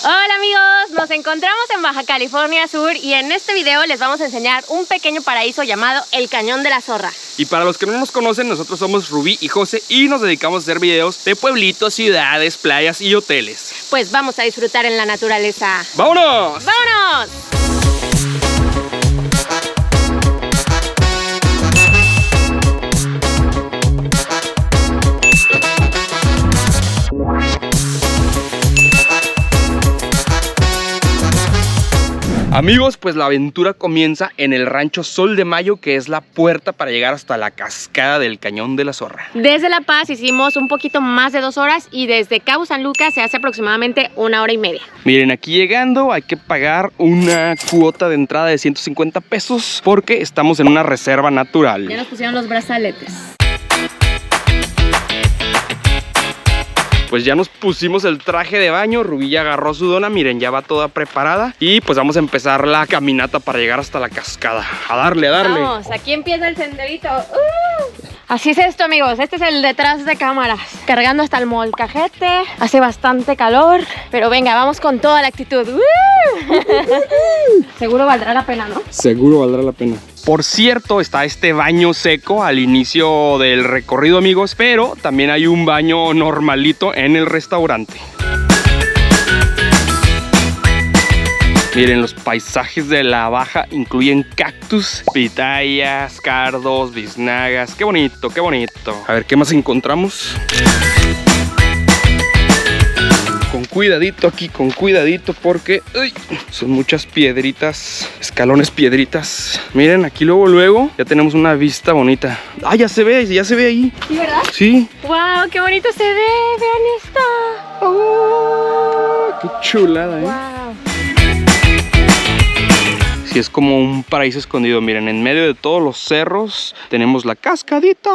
Hola amigos, nos encontramos en Baja California Sur y en este video les vamos a enseñar un pequeño paraíso llamado el Cañón de la Zorra. Y para los que no nos conocen, nosotros somos Rubí y José y nos dedicamos a hacer videos de pueblitos, ciudades, playas y hoteles. Pues vamos a disfrutar en la naturaleza. ¡Vámonos! ¡Vámonos! Amigos, pues la aventura comienza en el rancho Sol de Mayo, que es la puerta para llegar hasta la cascada del Cañón de la Zorra. Desde La Paz hicimos un poquito más de 2 horas y desde Cabo San Lucas se hace aproximadamente 1 hora y media. Miren, aquí llegando hay que pagar una cuota de entrada de 150 pesos porque estamos en una reserva natural. Ya nos pusieron los brazaletes. Pues ya nos pusimos el traje de baño, Rubí ya agarró su dona, miren, ya va toda preparada. Y pues vamos a empezar la caminata para llegar hasta la cascada. A darle, a darle. Vamos, aquí empieza el senderito. Así es esto, amigos, este es el detrás de cámaras. Cargando hasta el molcajete, hace bastante calor, pero venga, vamos con toda la actitud. Seguro valdrá la pena, ¿no? Seguro valdrá la pena. Por cierto, está este baño seco al inicio del recorrido, amigos, pero también hay un baño normalito en el restaurante. Miren, los paisajes de la Baja incluyen cactus, pitayas, cardos, biznagas. ¡Qué bonito, qué bonito! A ver, ¿qué más encontramos? Con cuidadito aquí, con cuidadito porque ¡uy! Son muchas piedritas, escalones, piedritas. Miren, aquí luego ya tenemos una vista bonita. ¡Ah, ya se ve ahí! ¿Sí, verdad? Sí. ¡Wow! ¡Qué bonito se ve! ¡Vean esto! ¡Oh! ¡Qué chulada, eh! ¡Wow! Sí, es como un paraíso escondido. Miren, en medio de todos los cerros tenemos la cascadita.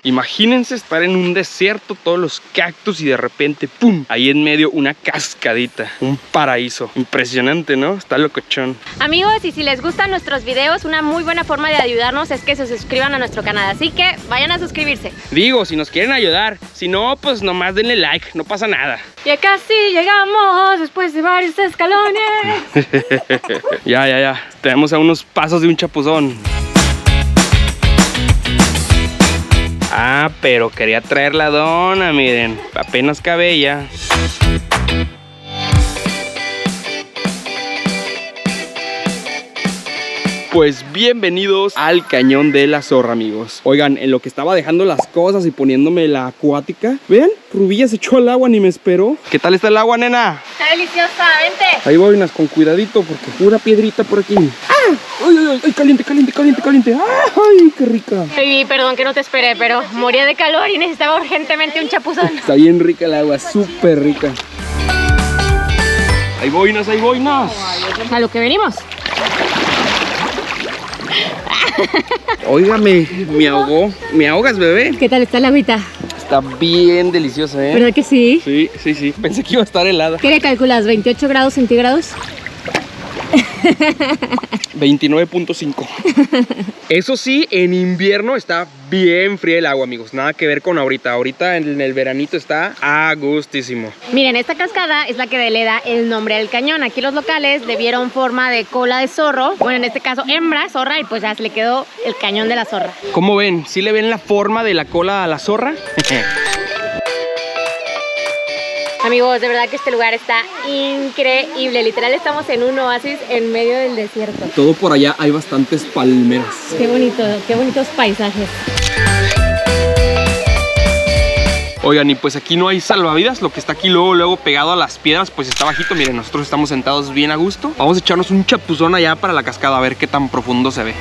Imagínense estar en un desierto, todos los cactus y de repente, ¡pum! Ahí en medio una cascadita. Un paraíso. Impresionante, ¿no? Está locochón. Amigos, y si les gustan nuestros videos, una muy buena forma de ayudarnos es que se suscriban a nuestro canal. Así que vayan a suscribirse. Digo, si nos quieren ayudar. Si no, pues nomás denle like. No pasa nada. Ya casi llegamos después de varios escalones. Ya. Tenemos a unos pasos de un chapuzón. Ah, pero quería traer la dona, miren. Apenas cabe ya. Pues bienvenidos al Cañón de la Zorra, amigos. Oigan, en lo que estaba dejando las cosas y poniéndome la acuática, ¿ven? Rubí ya se echó al agua, ni me esperó. ¿Qué tal está el agua, nena? Está deliciosa, vente. Ahí voy, unas con cuidadito porque pura piedrita por aquí. ¡Ah! ¡Ay, caliente! ¡Ay, qué rica! Baby, perdón que no te esperé, pero moría de calor y necesitaba urgentemente un chapuzón. Está bien rica el agua, súper rica. Ahí voy, Nas. A lo que venimos. Óigame, me ahogó. ¿Me ahogas, bebé? ¿Qué tal está la agüita? Está bien deliciosa, ¿eh? ¿Verdad que sí? Sí. Pensé que iba a estar helada. ¿Qué le calculas? ¿28 grados centígrados? 29.5. Eso sí, en invierno está bien fría el agua, amigos. Nada que ver con ahorita. Ahorita en el veranito está a gustísimo. Miren, esta cascada es la que le da el nombre al cañón. Aquí los locales le dieron forma de cola de zorro. Bueno, en este caso hembra, zorra, y pues ya se le quedó el Cañón de la Zorra. ¿Cómo ven? ¿Sí le ven la forma de la cola a la zorra? Amigos, de verdad que este lugar está increíble. Literal estamos en un oasis en medio del desierto. Todo por allá hay bastantes palmeras. Qué bonito, qué bonitos paisajes. Oigan, y pues aquí no hay salvavidas. Lo que está aquí luego pegado a las piedras pues está bajito. Miren, nosotros estamos sentados bien a gusto. Vamos a echarnos un chapuzón allá para la cascada a ver qué tan profundo se ve.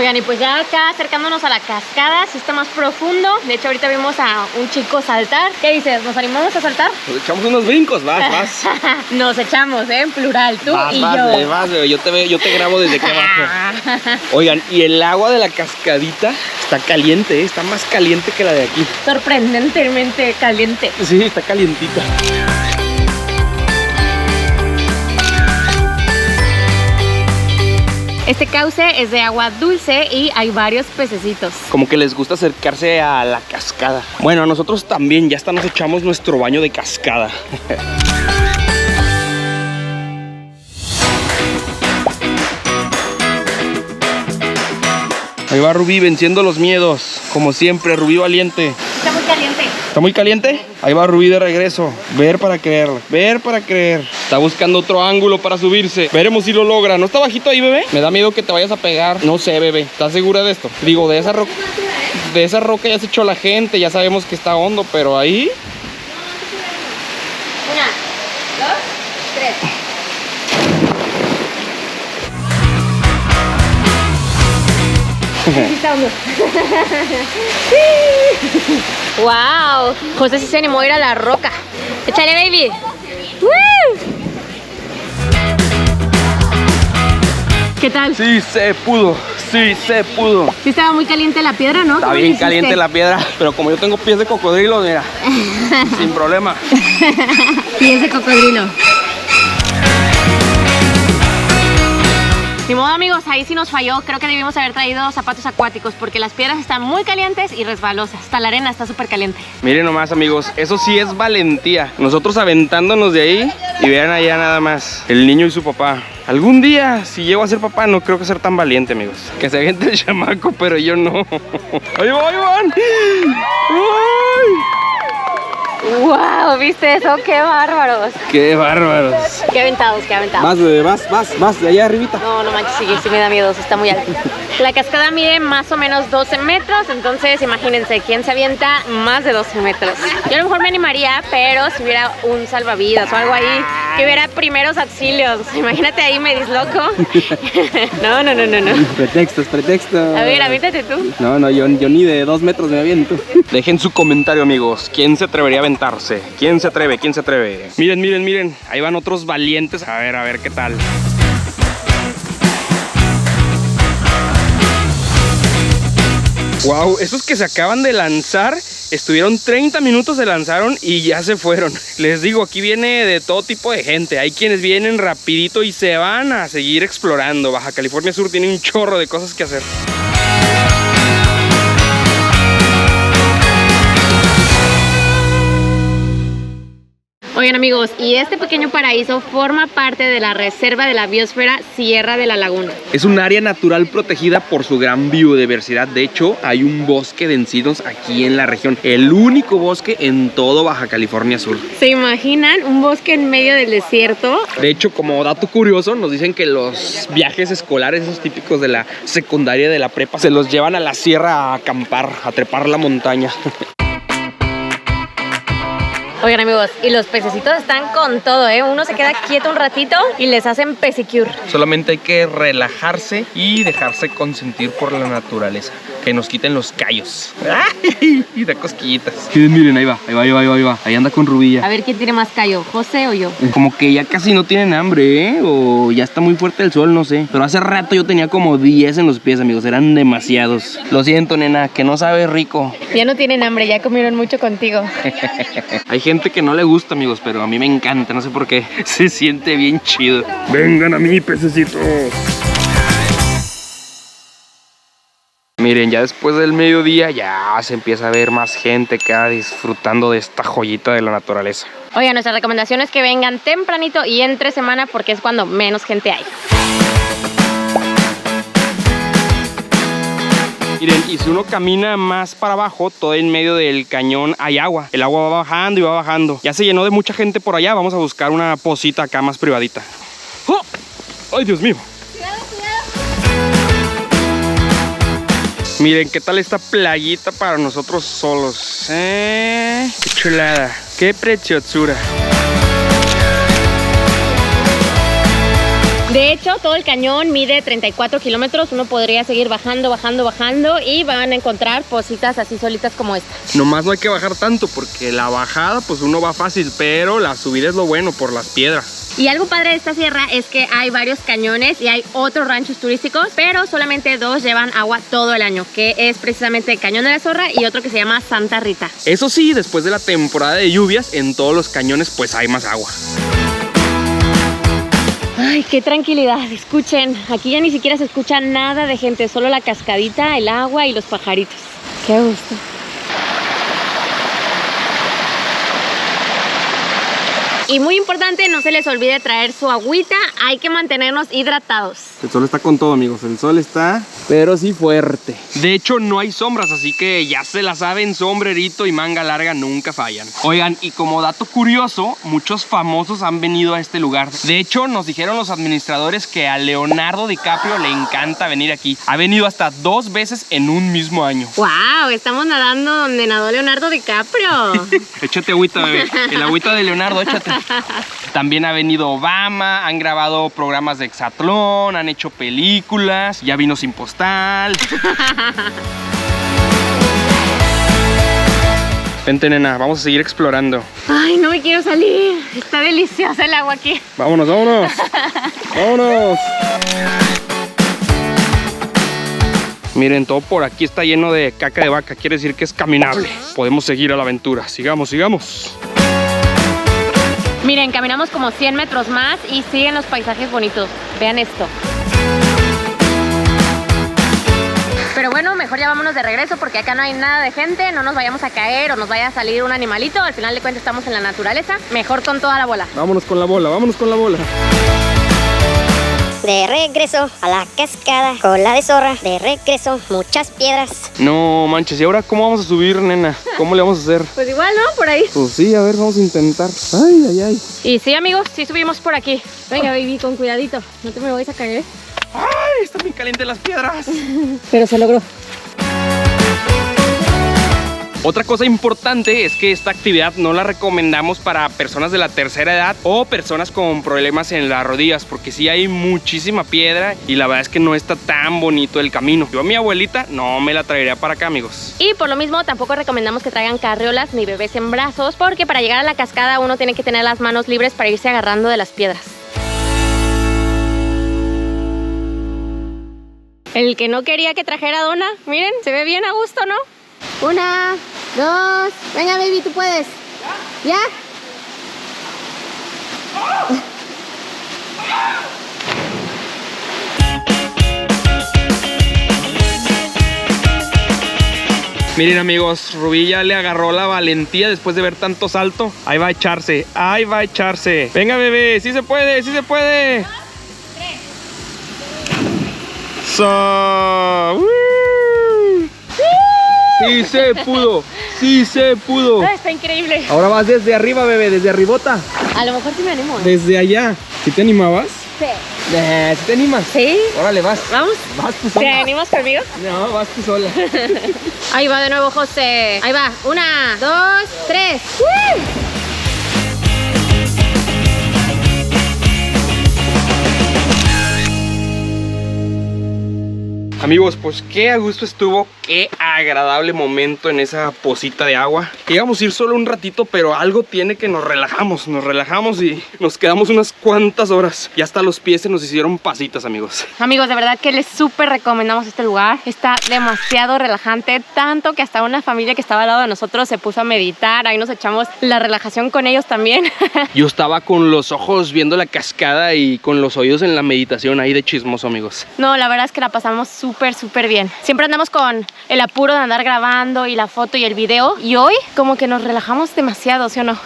Oigan, y pues ya acá acercándonos a la cascada, sí está más profundo. De hecho, ahorita vimos a un chico saltar. ¿Qué dices? ¿Nos animamos a saltar? Nos echamos unos brincos, vas. Nos echamos, en plural, tú y yo. Vas, yo te grabo desde aquí abajo. Oigan, y el agua de la cascadita está caliente, está más caliente que la de aquí. Sorprendentemente caliente. Sí, está calientita. Este cauce es de agua dulce y hay varios pececitos. Como que les gusta acercarse a la cascada. Bueno, a nosotros también, ya hasta nos echamos nuestro baño de cascada. Ahí va Rubí venciendo los miedos. Como siempre, Rubí valiente. Está muy caliente. ¿Está muy caliente? Ahí va Rubí de regreso. Ver para creer, ver para creer. Está buscando otro ángulo para subirse. Veremos si lo logra. ¿No está bajito ahí, bebé? Me da miedo que te vayas a pegar. No sé, bebé. ¿Estás segura de esto? Digo, de esa roca. De esa roca ya se echó la gente. Ya sabemos que está hondo, pero ahí... 1, 2, 3. Sí, está hondo. ¡Wow! José sí se animó a ir a la roca. ¡Échale, baby! ¡Woo! ¿Qué tal? Sí se pudo, sí se pudo. Sí estaba muy caliente la piedra, ¿no? Está bien caliente la piedra, pero como yo tengo pies de cocodrilo, mira, sin problema. Pies de cocodrilo. Ni modo, amigos, ahí sí nos falló. Creo que debimos haber traído zapatos acuáticos porque las piedras están muy calientes y resbalosas. Hasta la arena está súper caliente. Miren nomás, amigos, eso sí es valentía. Nosotros aventándonos de ahí y vean allá nada más el niño y su papá. Algún día, si llego a ser papá, no creo que ser tan valiente, amigos. Que se aviente el chamaco, pero yo no. ¡Ahí van! ¡Ay! ¡Wow! ¿Viste eso? ¡Qué bárbaros! ¡Qué bárbaros! ¡Qué aventados, qué aventados! Más, bebé, más, de allá arribita. No, no manches, sí me da miedo, está muy alto. La cascada mide más o menos 12 metros, entonces imagínense, ¿quién se avienta más de 12 metros? Yo a lo mejor me animaría, pero si hubiera un salvavidas o algo ahí, que hubiera primeros auxilios. Imagínate ahí, me disloco. No. Pretextos. A ver, aviéntate tú. No, yo ni de 2 metros me aviento. Dejen su comentario, amigos. ¿Quién se atrevería a aventarse? ¿Quién se atreve? Miren. Ahí van otros valientes. A ver qué tal. Wow, esos que se acaban de lanzar estuvieron 30 minutos, se lanzaron y ya se fueron. Les digo, aquí viene de todo tipo de gente. Hay quienes vienen rapidito y se van a seguir explorando. Baja California Sur tiene un chorro de cosas que hacer. Oigan, amigos, y este pequeño paraíso forma parte de la reserva de la biosfera Sierra de la Laguna. Es un área natural protegida por su gran biodiversidad. De hecho, hay un bosque de encinos aquí en la región. El único bosque en todo Baja California Sur. ¿Se imaginan un bosque en medio del desierto? De hecho, como dato curioso, nos dicen que los viajes escolares, esos típicos de la secundaria, de la prepa, se los llevan a la sierra a acampar, a trepar la montaña. Oigan, amigos, y los pececitos están con todo, ¿eh? Uno se queda quieto un ratito y les hacen pecicure. Solamente hay que relajarse y dejarse consentir por la naturaleza. Que nos quiten los callos. Y da cosquillitas. Miren, ahí va. Ahí anda con Rubilla. A ver quién tiene más callo, José o yo. Como que ya casi no tienen hambre, ¿eh? O ya está muy fuerte el sol, no sé. Pero hace rato yo tenía como 10 en los pies, amigos. Eran demasiados. Lo siento, nena, que no sabe rico. Ya no tienen hambre, ya comieron mucho contigo. Hay gente que no le gusta, amigos, pero a mí me encanta, no sé por qué. Se siente bien chido. Vengan a mí, pececitos. Miren, ya después del mediodía ya se empieza a ver más gente acá disfrutando de esta joyita de la naturaleza. Oigan, nuestra recomendación es que vengan tempranito y entre semana porque es cuando menos gente hay. Miren, y si uno camina más para abajo, todo en medio del cañón hay agua. El agua va bajando y va bajando. Ya se llenó de mucha gente por allá. Vamos a buscar una pocita acá más privadita. ¡Oh! ¡Ay, Dios mío! Cuidado. Miren, ¿qué tal esta playita para nosotros solos? ¡Qué chulada! ¡Qué preciosura! De hecho, todo el cañón mide 34 kilómetros. Uno podría seguir bajando, bajando, bajando y van a encontrar pocitas así solitas como esta. Nomás no hay que bajar tanto porque la bajada pues uno va fácil, pero la subida es lo bueno por las piedras. Y algo padre de esta sierra es que hay varios cañones y hay otros ranchos turísticos, pero solamente dos llevan agua todo el año, que es precisamente el Cañón de la Zorra y otro que se llama Santa Rita. Eso sí, después de la temporada de lluvias, en todos los cañones pues hay más agua. Ay, qué tranquilidad, escuchen, aquí ya ni siquiera se escucha nada de gente, solo la cascadita, el agua y los pajaritos. Qué gusto. Y muy importante, no se les olvide traer su agüita, hay que mantenernos hidratados. El sol está con todo, amigos, el sol está, pero sí fuerte. De hecho, no hay sombras, así que ya se la saben, sombrerito y manga larga nunca fallan. Oigan, y como dato curioso, muchos famosos han venido a este lugar. De hecho, nos dijeron los administradores que a Leonardo DiCaprio le encanta venir aquí. Ha venido hasta 2 veces en un mismo año. ¡Wow! Estamos nadando donde nadó Leonardo DiCaprio. Échate agüita, bebé. El agüita de Leonardo, échate. También ha venido Obama, han grabado programas de hexatlón, han hecho películas, ya vino Sin Postal. Vente, nena, vamos a seguir explorando. Ay, no me quiero salir. Está deliciosa el agua aquí. Vámonos, vámonos. Vámonos. Miren, todo por aquí está lleno de caca de vaca, quiere decir que es caminable. Podemos seguir a la aventura. Sigamos, sigamos. Miren, caminamos como 100 metros más y siguen los paisajes bonitos. Vean esto. Pero bueno, mejor ya vámonos de regreso porque acá no hay nada de gente, no nos vayamos a caer o nos vaya a salir un animalito. Al final de cuentas estamos en la naturaleza. Mejor con toda la bola. Vámonos con la bola, vámonos con la bola. De regreso a la cascada, cola de zorra, de regreso, muchas piedras. No manches, ¿y ahora cómo vamos a subir, nena? ¿Cómo le vamos a hacer? Pues igual, ¿no? Por ahí. Pues sí, a ver, vamos a intentar. Ay, ay, ay. Y sí, amigos, sí subimos por aquí. Venga, baby, con cuidadito. No te me vayas a caer. Ay, están bien calientes las piedras. Pero se logró. Otra cosa importante es que esta actividad no la recomendamos para personas de la tercera edad o personas con problemas en las rodillas, porque sí hay muchísima piedra y la verdad es que no está tan bonito el camino. Yo a mi abuelita no me la traería para acá, amigos. Y por lo mismo tampoco recomendamos que traigan carriolas ni bebés en brazos, porque para llegar a la cascada uno tiene que tener las manos libres para irse agarrando de las piedras. El que no quería que trajera dona, miren, se ve bien a gusto, ¿no? 1, 2, venga baby, tú puedes. ¿Ya? Miren, amigos, Rubí ya le agarró la valentía después de ver tanto salto. Ahí va a echarse, ahí va a echarse. Venga, bebé, sí se puede, sí se puede. 2, 3. So, sí se pudo, sí se pudo. Está increíble. Ahora vas desde arriba, bebé, desde arribota. A lo mejor sí me animo. Desde allá. ¿Sí te animabas? Sí. ¿Sí te animas? Sí. Órale, vas. ¿Vamos? Vas tú ¿Te sola. animas conmigo? No, vas tú sola. Ahí va de nuevo José. Ahí va. 1, 2, 3. Amigos, pues qué a gusto estuvo, qué agradable momento en esa pocita de agua. Íbamos a ir solo un ratito, pero algo tiene que nos relajamos y nos quedamos unas cuantas horas. Y hasta los pies se nos hicieron pasitas, amigos. Amigos, de verdad que les súper recomendamos este lugar. Está demasiado relajante, tanto que hasta una familia que estaba al lado de nosotros se puso a meditar. Ahí nos echamos la relajación con ellos también. Yo estaba con los ojos viendo la cascada y con los oídos en la meditación ahí de chismoso, amigos. No, la verdad es que la pasamos súper bien. Siempre andamos con el apuro de andar grabando y la foto y el video, y hoy como que nos relajamos demasiado, ¿sí o no?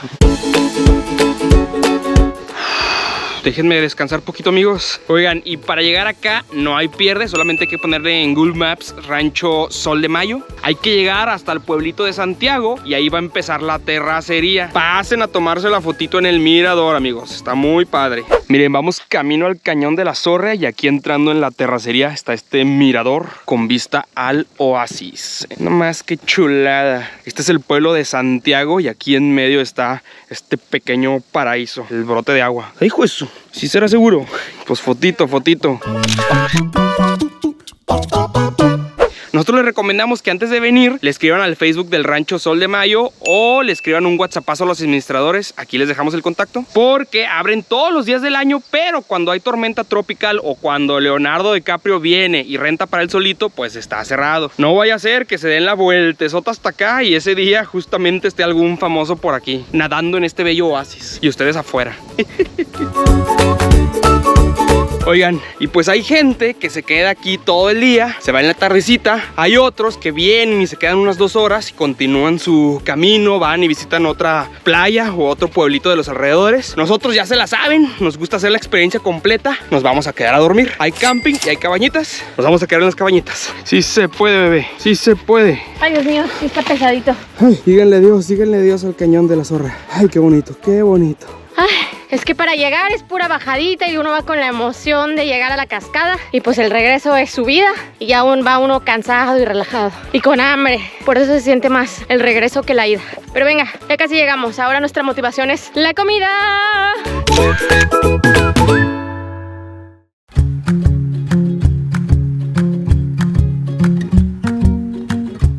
Déjenme descansar poquito, amigos. Oigan, y para llegar acá no hay pierde, solamente hay que ponerle en Google Maps Rancho Sol de Mayo. Hay que llegar hasta el pueblito de Santiago y ahí va a empezar la terracería. Pasen a tomarse la fotito en el mirador, amigos. Está muy padre. Miren, vamos camino al Cañón de la Zorra y aquí entrando en la terracería está este mirador con vista al oasis. Nomás que chulada. Este es el pueblo de Santiago y aquí en medio está este pequeño paraíso, el brote de agua. ¡Ay, hijo eso! ¿Sí será seguro? Pues fotito. Nosotros les recomendamos que antes de venir le escriban al Facebook del Rancho Sol de Mayo o le escriban un WhatsAppazo a los administradores. Aquí les dejamos el contacto porque abren todos los días del año, pero cuando hay tormenta tropical o cuando Leonardo DiCaprio viene y renta para él solito, pues está cerrado. No vaya a ser que se den la vueltezota hasta acá y ese día justamente esté algún famoso por aquí nadando en este bello oasis y ustedes afuera. Oigan, y pues hay gente que se queda aquí todo el día, se va en la tardecita. Hay otros que vienen y se quedan unas 2 horas y continúan su camino, van y visitan otra playa o otro pueblito de los alrededores. Nosotros ya se la saben, nos gusta hacer la experiencia completa. Nos vamos a quedar a dormir. Hay camping y hay cabañitas. Nos vamos a quedar en las cabañitas. Sí se puede, bebé, sí se puede. Ay, Dios mío, sí está pesadito. Ay, díganle Dios al Cañón de la Zorra. Ay, qué bonito, qué bonito. Ay, es que para llegar es pura bajadita y uno va con la emoción de llegar a la cascada y pues el regreso es subida y ya aún va uno cansado y relajado y con hambre. Por eso se siente más el regreso que la ida. Pero venga, ya casi llegamos. Ahora nuestra motivación es la comida.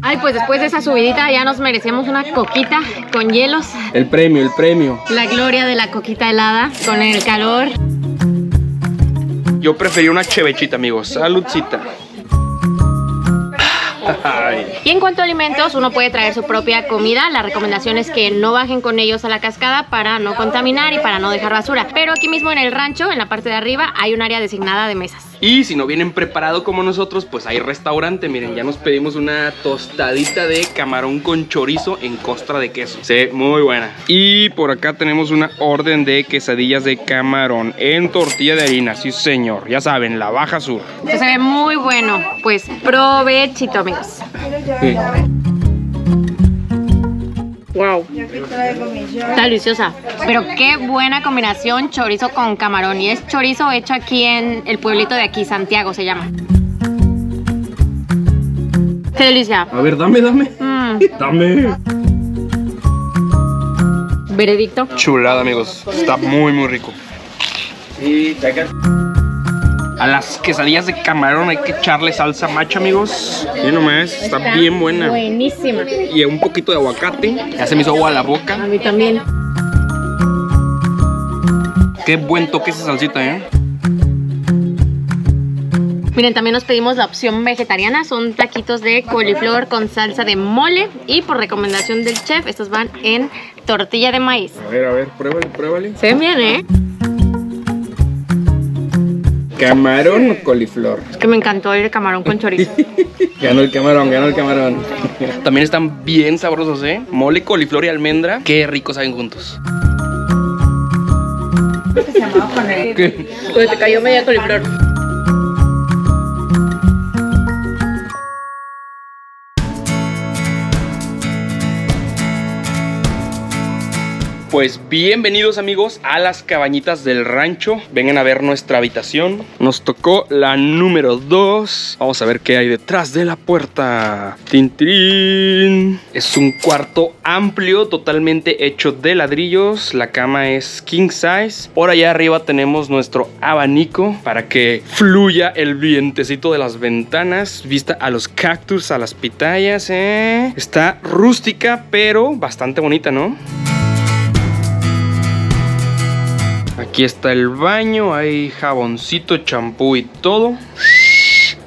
Ay, pues después de esa subidita ya nos merecemos una coquita con hielos. El premio. La gloria de la coquita helada con el calor. Yo preferí una chevechita, amigos. Saludcita. Y en cuanto a alimentos, uno puede traer su propia comida. La recomendación es que no bajen con ellos a la cascada para no contaminar y para no dejar basura. Pero aquí mismo en el rancho, en la parte de arriba, hay un área designada de mesas. Y si no vienen preparado como nosotros, pues hay restaurante. Miren, ya nos pedimos una tostadita de camarón con chorizo en costra de queso. Se ve muy buena. Y por acá tenemos una orden de quesadillas de camarón en tortilla de harina. Sí, señor. Ya saben, la Baja Sur. Se ve muy bueno. Pues provechito, amigos. Sí. Wow, está deliciosa. Pero qué buena combinación chorizo con camarón. Y es chorizo hecho aquí en el pueblito de aquí, Santiago se llama. Qué delicia. A ver, dame. Dame. Veredicto. Chulada, amigos. Está muy rico. Sí, a las quesadillas de camarón hay que echarle salsa macha, amigos. Y nomás, está bien buena. Buenísima. Y un poquito de aguacate. Ya se me hizo agua a la boca. A mí también. Qué buen toque esa salsita, ¿eh? Miren, también nos pedimos la opción vegetariana. Son taquitos de coliflor con salsa de mole. Y por recomendación del chef, estos van en tortilla de maíz. A ver, pruébale. Se ven bien, ¿eh? ¿Camarón o coliflor? Es que me encantó el camarón con chorizo. Ganó el camarón. También están bien sabrosos, ¿eh? Mole, coliflor y almendra. Qué ricos saben juntos. ¿Qué se llamaba con él? ¿Qué? Pues te cayó media coliflor. Pues bienvenidos, amigos, a las cabañitas del rancho. Vengan a ver nuestra habitación. Nos tocó la número 2. Vamos a ver qué hay detrás de la puerta. ¡Tin, tin! Es un cuarto amplio, totalmente hecho de ladrillos. La cama es king size. Por allá arriba tenemos nuestro abanico para que fluya el vientecito de las ventanas. Vista a los cactus, a las pitayas, ¿eh? Está rústica, pero bastante bonita, ¿no? Aquí está el baño, hay jaboncito, champú y todo.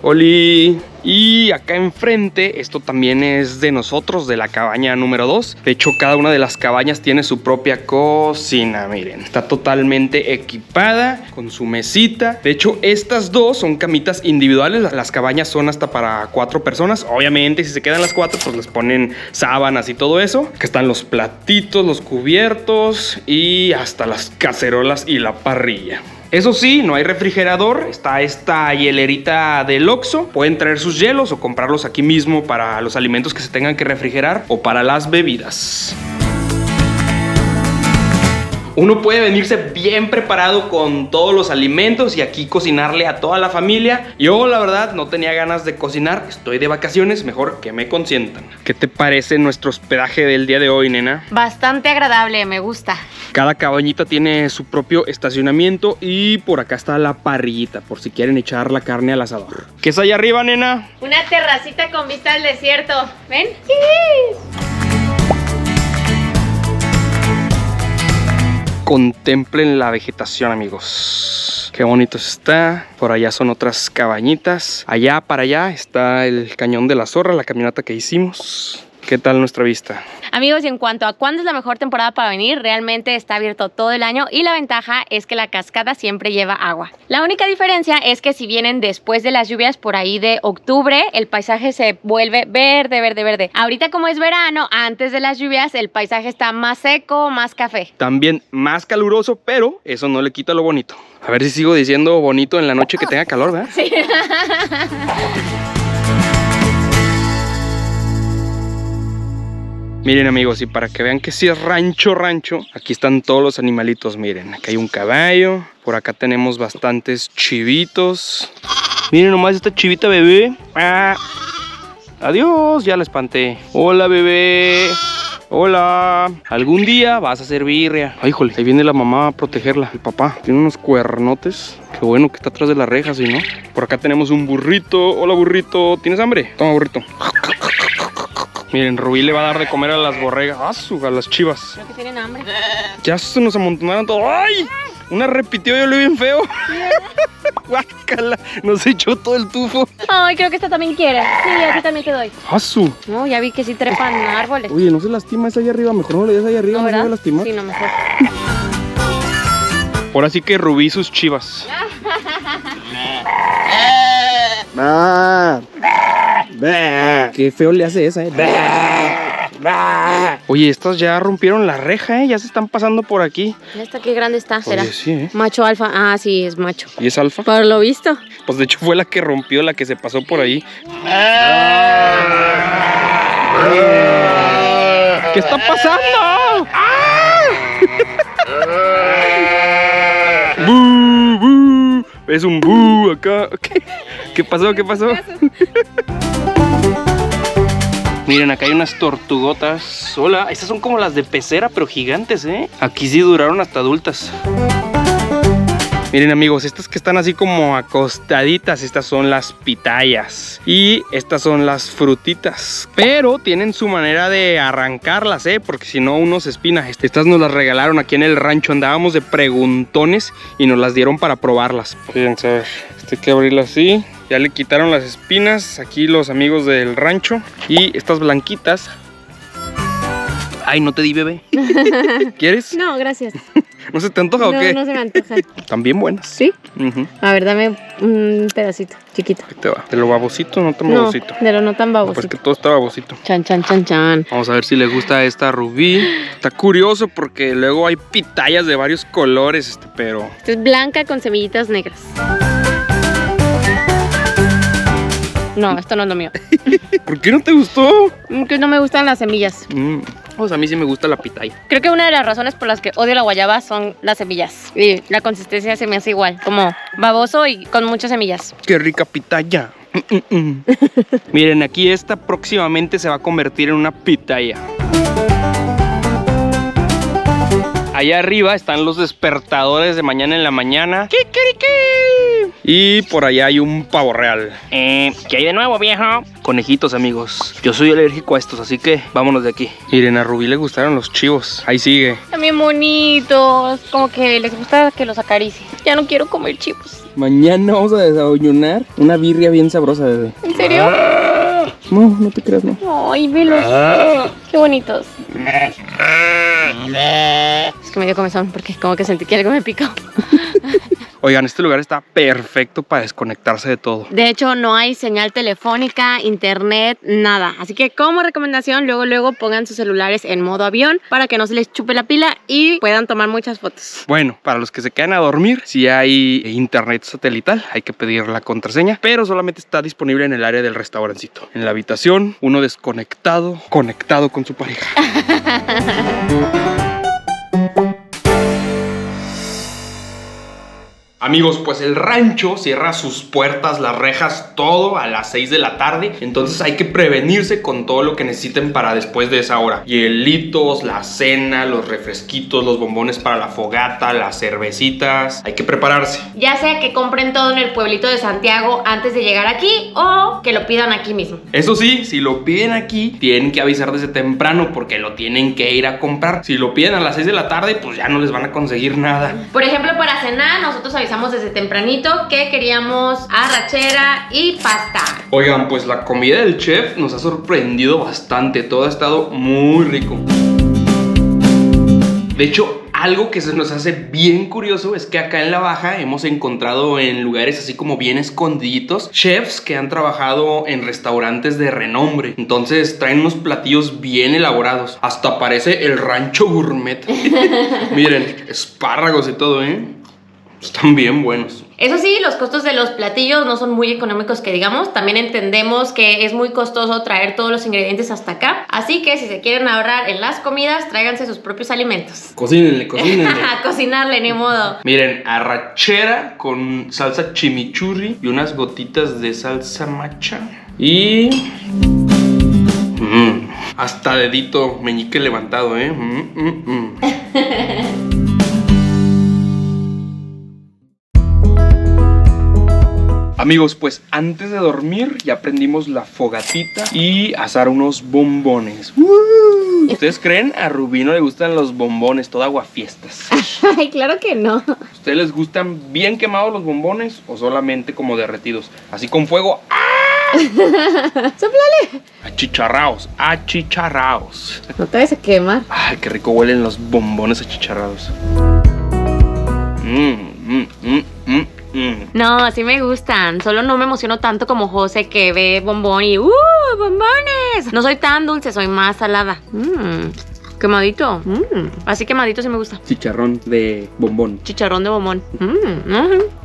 ¡Oli! Y acá enfrente, esto también es de nosotros, de la cabaña número 2. De hecho, cada una de las cabañas tiene su propia cocina, miren. Está totalmente equipada, con su mesita. De hecho, estas dos son camitas individuales. Las cabañas son hasta para 4 personas. Obviamente, si se quedan las 4, pues les ponen sábanas y todo eso. Acá están los platitos, los cubiertos y hasta las cacerolas y la parrilla. Eso sí, no hay refrigerador, está esta hielerita del Oxxo. Pueden traer sus hielos o comprarlos aquí mismo para los alimentos que se tengan que refrigerar o para las bebidas. Uno puede venirse bien preparado con todos los alimentos y aquí cocinarle a toda la familia. Yo la verdad no tenía ganas de cocinar, estoy de vacaciones, mejor que me consientan. ¿Qué te parece nuestro hospedaje del día de hoy, nena? Bastante agradable, me gusta. Cada cabañita tiene su propio estacionamiento y por acá está la parrillita por si quieren echar la carne al asador. ¿Qué es allá arriba, nena? Una terracita con vista al desierto. ¿Ven? Contemplen la vegetación, amigos. Qué bonito está. Por allá son otras cabañitas. Allá para allá está el Cañón de la Zorra, la caminata que hicimos. ¿Qué tal nuestra vista? Amigos, y en cuanto a cuándo es la mejor temporada para venir, realmente está abierto todo el año y la ventaja es que la cascada siempre lleva agua. La única diferencia es que si vienen después de las lluvias, por ahí de octubre, el paisaje se vuelve verde, verde, verde. Ahorita como es verano, antes de las lluvias, el paisaje está más seco, más café. También más caluroso, pero eso no le quita lo bonito. A ver si sigo diciendo bonito en la noche que tenga calor, ¿verdad? Sí. Miren, amigos, y para que vean que sí es rancho, aquí están todos los animalitos. Miren, aquí hay un caballo, por acá tenemos bastantes chivitos. Miren nomás esta chivita bebé. Adiós, ya la espanté. Hola, bebé. Hola. Algún día vas a ser birria. Ay, híjole, ahí viene la mamá a protegerla. El papá tiene unos cuernotes. Qué bueno que está atrás de las rejas, ¿sí, no? Por acá tenemos un burrito. Hola, burrito. ¿Tienes hambre? Toma, burrito. Miren, Rubí le va a dar de comer a las borregas, a las chivas. Creo que tienen hambre. Ya se nos amontonaron todo. ¡Ay! Una repitió, yo lo vi bien feo. Guácala, nos echó todo el tufo. Ay, creo que esta también quiere. Sí, a ti también te doy. ¡Asu! No, ya vi que sí trepan árboles. Oye, no se lastima esa allá arriba, mejor no le des allá arriba, no se va a lastimar. Sí, no, mejor. Ahora sí que Rubí sus chivas. Qué feo le hace esa, Oye, estas ya rompieron la reja, ya se están pasando por aquí. Esta qué grande está, ¿será? Oye, sí, Macho alfa. Ah, sí, es macho. ¿Y es alfa? Por lo visto. Pues de hecho fue la que rompió, la que se pasó por ahí. ¿Qué está pasando? ¡Bú, bú! Es un bú acá. ¿Qué pasó? ¿Qué pasó? Miren, acá hay unas tortugotas. Hola, estas son como las de pecera, pero gigantes, ¿eh? Aquí sí duraron hasta adultas. Miren, amigos, estas que están así como acostaditas, estas son las pitayas. Y estas son las frutitas. Pero tienen su manera de arrancarlas, porque si no uno se espina. Estas nos las regalaron aquí en el rancho. Andábamos de preguntones y nos las dieron para probarlas. Fíjense, a ver, hay que abrirla así. Ya le quitaron las espinas aquí los amigos del rancho. Y estas blanquitas. Ay, no te di, bebé. ¿Quieres? No, gracias. ¿No se te antoja o qué? No se me antojan. Están bien buenas. ¿Sí? A ver, dame un pedacito, chiquito. Ahí te va. ¿De lo babosito o no tan babosito? De lo no tan babosito. Pues que todo está babosito. Chan, chan, chan, chan. Vamos a ver si le gusta a esta Rubí. Está curioso porque luego hay pitayas de varios colores, pero... Esta es blanca con semillitas negras. No, esto no es lo mío. ¿Por qué no te gustó? Que no me gustan las semillas. Pues a mí sí me gusta la pitaya. Creo que una de las razones por las que odio la guayaba son las semillas. Y la consistencia se me hace igual, como baboso y con muchas semillas. ¡Qué rica pitaya! Miren, aquí esta próximamente se va a convertir en una pitaya. Allá arriba están los despertadores de mañana en la mañana. ¡Kikiriki! Y por allá hay un pavo real. ¿Qué hay de nuevo, viejo? Conejitos, amigos. Yo soy alérgico a estos, así que vámonos de aquí. Miren, a Rubí le gustaron los chivos. Ahí sigue. También bonitos. Como que les gusta que los acaricie. Ya no quiero comer chivos. Mañana vamos a desayunar una birria bien sabrosa, bebé. ¿En serio? No, no te creas, no. Ay, velos. Qué bonitos. Es que me dio comezón porque como que sentí que algo me picó. Oigan, este lugar está perfecto para desconectarse de todo. De hecho, no hay señal telefónica, internet, nada. Así que como recomendación, luego pongan sus celulares en modo avión para que no se les chupe la pila y puedan tomar muchas fotos. Bueno, para los que se quedan a dormir, si hay internet satelital, hay que pedir la contraseña, pero solamente está disponible en el área del restaurancito. En la habitación, uno desconectado, conectado con su pareja. Amigos, pues el rancho cierra sus puertas, las rejas, todo a las 6 de la tarde. Entonces hay que prevenirse con todo lo que necesiten para después de esa hora. Hielitos, la cena, los refresquitos, los bombones para la fogata, las cervecitas. Hay que prepararse. Ya sea que compren todo en el pueblito de Santiago antes de llegar aquí o que lo pidan aquí mismo. Eso sí, si lo piden aquí, tienen que avisar desde temprano porque lo tienen que ir a comprar. Si lo piden a las 6 de la tarde, pues ya no les van a conseguir nada. Por ejemplo, para cenar, nosotros avisamos desde tempranito que queríamos arrachera y pasta. Oigan, pues la comida del chef nos ha sorprendido bastante. Todo ha estado muy rico. De hecho, algo que se nos hace bien curioso es que acá en la Baja hemos encontrado en lugares así como bien escondiditos chefs que han trabajado en restaurantes de renombre. Entonces traen unos platillos bien elaborados. Hasta parece el rancho gourmet. Miren, espárragos y todo, están bien buenos. Eso sí, los costos de los platillos no son muy económicos que digamos. También entendemos que es muy costoso traer todos los ingredientes hasta acá. Así que si se quieren ahorrar en las comidas, tráiganse sus propios alimentos. Cocínenle. A cocinarle, ni modo. Miren, arrachera con salsa chimichurri y unas gotitas de salsa macha. Y... hasta dedito meñique levantado, Amigos, pues antes de dormir ya prendimos la fogatita y asar unos bombones. ¿Ustedes creen? A Rubí no le gustan los bombones, toda aguafiestas. Ay, claro que no. ¿Ustedes les gustan bien quemados los bombones o solamente como derretidos? Así con fuego. ¡Sóplale! Achicharraos. No te vayas a quemar. Ay, qué rico huelen los bombones achicharrados. No, así me gustan. Solo no me emociono tanto como José que ve bombón y ¡bombones! No soy tan dulce, soy más salada. Quemadito. Así quemadito sí me gusta. Chicharrón de bombón. Chicharrón de bombón.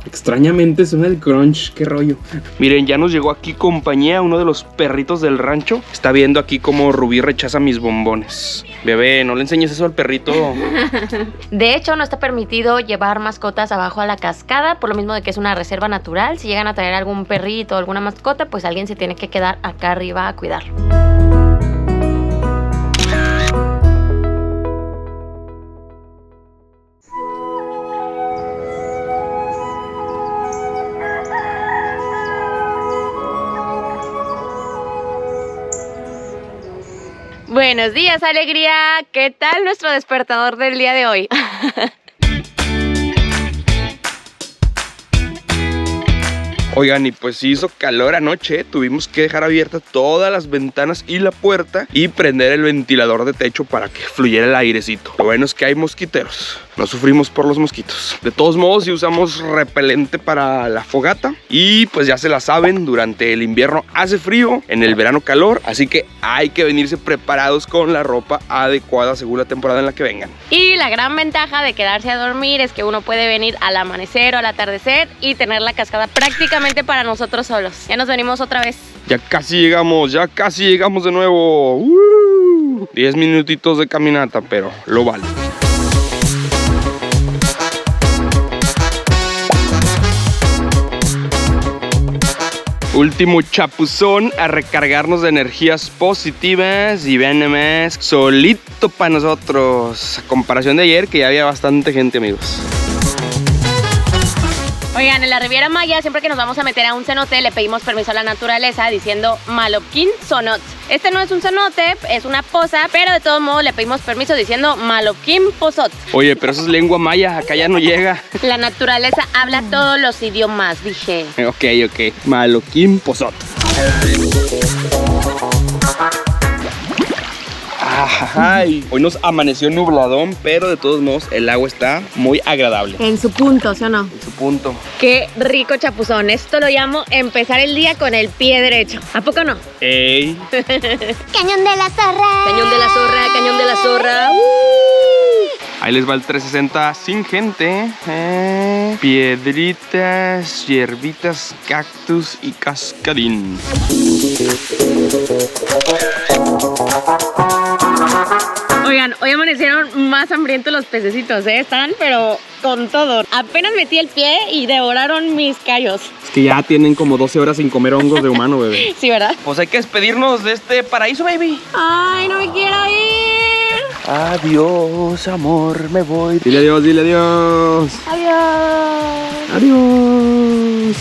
Extrañamente suena el crunch, qué rollo. Miren, ya nos llegó aquí compañía, uno de los perritos del rancho. Está viendo aquí cómo Rubí rechaza mis bombones. Bebé, no le enseñes eso al perrito. De hecho, no está permitido llevar mascotas abajo a la cascada, por lo mismo de que es una reserva natural. Si llegan a traer algún perrito o alguna mascota, pues alguien se tiene que quedar acá arriba a cuidarlo. Buenos días, alegría. ¿Qué tal nuestro despertador del día de hoy? Oigan, y pues hizo calor anoche, tuvimos que dejar abiertas todas las ventanas y la puerta y prender el ventilador de techo para que fluyera el airecito. Lo bueno es que hay mosquiteros, no sufrimos por los mosquitos. De todos modos, sí usamos repelente para la fogata y pues ya se la saben, durante el invierno hace frío, en el verano calor, así que hay que venirse preparados con la ropa adecuada según la temporada en la que vengan. Y la gran ventaja de quedarse a dormir es que uno puede venir al amanecer o al atardecer y tener la cascada prácticamente para nosotros solos. Ya nos venimos otra vez. Ya casi llegamos de nuevo. 10 minutitos de caminata, pero lo vale. Último chapuzón a recargarnos de energías positivas y vean nomás, solito para nosotros. A comparación de ayer que ya había bastante gente, amigos. Oigan, en la Riviera Maya, siempre que nos vamos a meter a un cenote, le pedimos permiso a la naturaleza diciendo Malopquín Sonot. Este no es un cenote, es una poza, pero de todos modos le pedimos permiso diciendo Malopquín Pozot. Oye, pero eso es lengua maya, acá ya no llega. La naturaleza habla todos los idiomas, dije. Ok. Malopquín Pozot. Ay, hoy nos amaneció nubladón, pero de todos modos el agua está muy agradable. En su punto, ¿sí o no? En su punto. Qué rico chapuzón. Esto lo llamo empezar el día con el pie derecho. ¿A poco no? ¡Ey! Cañón de la zorra. Cañón de la zorra, cañón de la zorra. Ahí les va el 360 sin gente. Piedritas, hierbitas, cactus y cascadín. Oigan, hoy amanecieron más hambrientos los pececitos, ¿eh? Están, pero con todo. Apenas metí el pie y devoraron mis callos. Es que ya tienen como 12 horas sin comer hongos de humano, bebé. Sí, ¿verdad? Pues hay que despedirnos de este paraíso, baby. Ay, no me quiero ir. Adiós, amor, me voy. Dile adiós, dile adiós. Adiós. Adiós.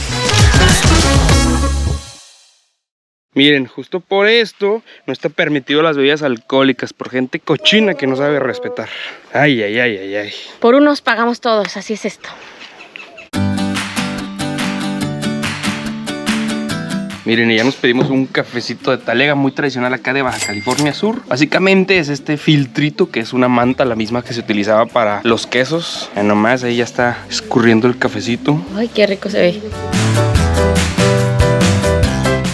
Miren, justo por esto no está permitido las bebidas alcohólicas por gente cochina que no sabe respetar. Ay, ay, ay, ay, ay. Por unos pagamos todos, así es esto. Miren, y ya nos pedimos un cafecito de talega muy tradicional acá de Baja California Sur. Básicamente es este filtrito que es una manta, la misma que se utilizaba para los quesos. Ya nomás ahí ya está escurriendo el cafecito. Ay, qué rico se ve.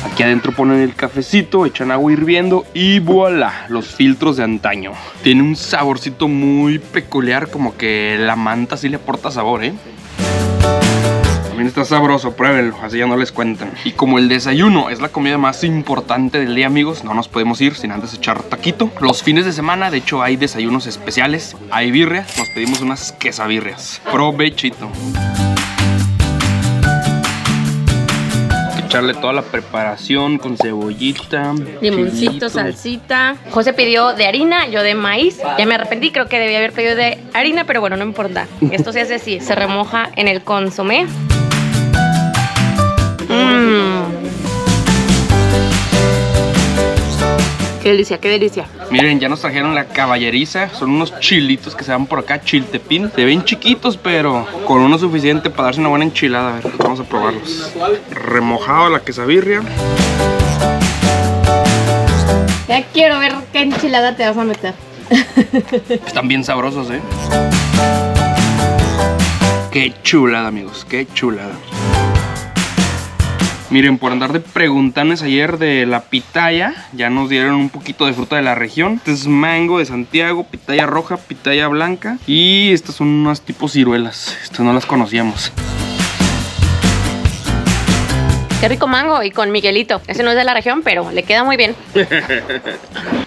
Aquí adentro ponen el cafecito, echan agua hirviendo y voilà, los filtros de antaño. Tiene un saborcito muy peculiar, como que la manta sí le aporta sabor, ¿eh? También está sabroso, pruébenlo, así ya no les cuentan. Y como el desayuno es la comida más importante del día, amigos, no nos podemos ir sin antes echar taquito. Los fines de semana, de hecho, hay desayunos especiales, hay birria, nos pedimos unas quesabirrias. Provechito. Echarle toda la preparación con cebollita, Limoncito, chilito. salsita. José pidió de harina, yo de maíz. Ya me arrepentí, creo que debía haber pedido de harina, pero bueno, no importa. Esto se hace así, se remoja en el consomé. Qué delicia, qué delicia. Miren, ya nos trajeron la caballeriza. Son unos chilitos que se dan por acá, chiltepín. Se ven chiquitos, pero con uno suficiente para darse una buena enchilada. A ver, vamos a probarlos. Remojado la quesabirria. Ya quiero ver qué enchilada te vas a meter. Están bien sabrosos, ¿eh? Qué chulada, amigos, qué chulada. Miren, por andar de preguntanes ayer de la pitaya, ya nos dieron un poquito de fruta de la región. Este es mango de Santiago, pitaya roja, pitaya blanca. Y estas son unas tipo ciruelas. Estas no las conocíamos. Qué rico mango y con Miguelito. Ese no es de la región, pero le queda muy bien.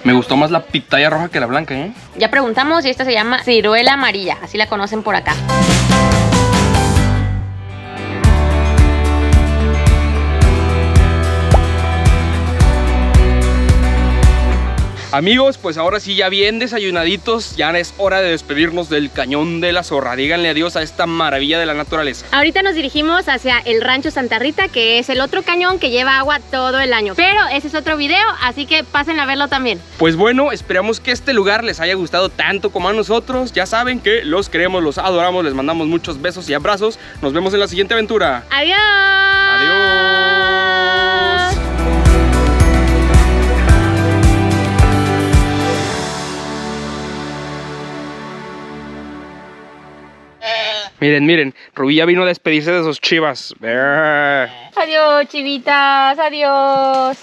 Me gustó más la pitaya roja que la blanca, ¿eh? Ya preguntamos y esta se llama ciruela amarilla. Así la conocen por acá. Amigos, pues ahora sí ya bien desayunaditos, ya es hora de despedirnos del Cañón de la Zorra. Díganle adiós a esta maravilla de la naturaleza. Ahorita nos dirigimos hacia el Rancho Santa Rita, que es el otro cañón que lleva agua todo el año. Pero ese es otro video, así que pasen a verlo también. Pues bueno, esperamos que este lugar les haya gustado tanto como a nosotros. Ya saben que los queremos, los adoramos, les mandamos muchos besos y abrazos. Nos vemos en la siguiente aventura. ¡Adiós! Adiós. Miren, miren, Rubí ya vino a despedirse de sus chivas. Adiós, chivitas, adiós.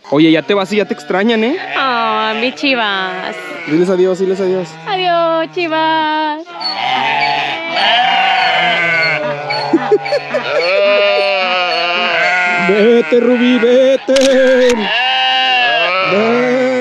Oye, ya te vas y ya te extrañan, ¿eh? Oh, mis chivas. Diles adiós, diles adiós. Adiós, chivas. Vete, Rubí, vete. Vete.